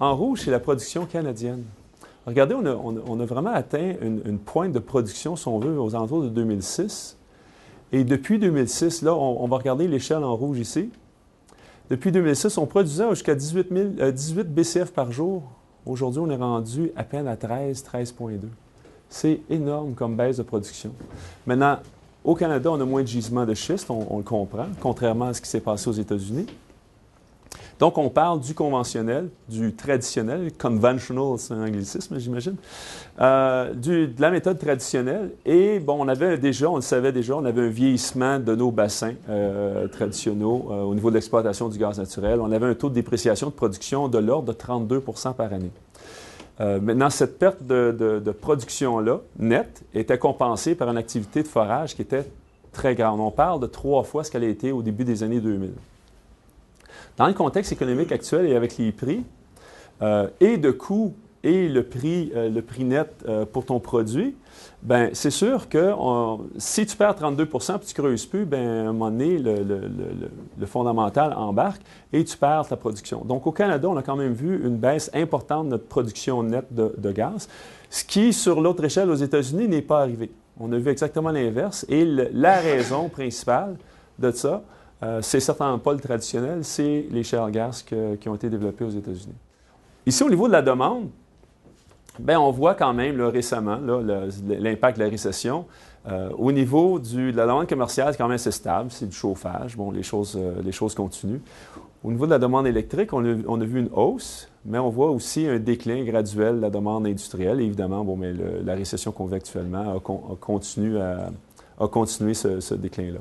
En rouge, c'est la production canadienne. Regardez, on a vraiment atteint une pointe de production, si on veut, aux alentours de 2006. Et depuis 2006, là, on va regarder l'échelle en rouge ici. Depuis 2006, on produisait jusqu'à 18 BCF par jour. Aujourd'hui, on est rendu à peine à 13,2. C'est énorme comme baisse de production. Maintenant, au Canada, on a moins de gisements de schiste, on le comprend, contrairement à ce qui s'est passé aux États-Unis. Donc, on parle du conventionnel, du traditionnel, conventional, c'est un anglicisme, j'imagine, de la méthode traditionnelle. Et bon, on le savait déjà, on avait un vieillissement de nos bassins traditionnels au niveau de l'exploitation du gaz naturel. On avait un taux de dépréciation de production de l'ordre de 32 par année. Maintenant, cette perte de production-là, nette, était compensée par une activité de forage qui était très grande. On parle de 3 fois ce qu'elle a été au début des années 2000. Dans le contexte économique actuel et avec les prix et de coûts et le prix net pour ton produit, bien, c'est sûr que si tu perds 32 puis tu ne creuses plus, bien, à un moment donné, le fondamental embarque et tu perds ta production. Donc, au Canada, on a quand même vu une baisse importante de notre production nette de gaz, ce qui, sur l'autre échelle aux États-Unis, n'est pas arrivé. On a vu exactement l'inverse et la raison principale de ça, c'est certainement pas le traditionnel, c'est les shale gas qui ont été développés aux États-Unis. Ici, au niveau de la demande, bien, on voit quand même là, récemment l'impact de la récession. Au niveau de la demande commerciale, c'est quand même assez stable, c'est du chauffage, bon, les choses continuent. Au niveau de la demande électrique, on a vu une hausse, mais on voit aussi un déclin graduel de la demande industrielle. Et évidemment, bon, mais la récession qu'on vit actuellement a continué ce déclin-là.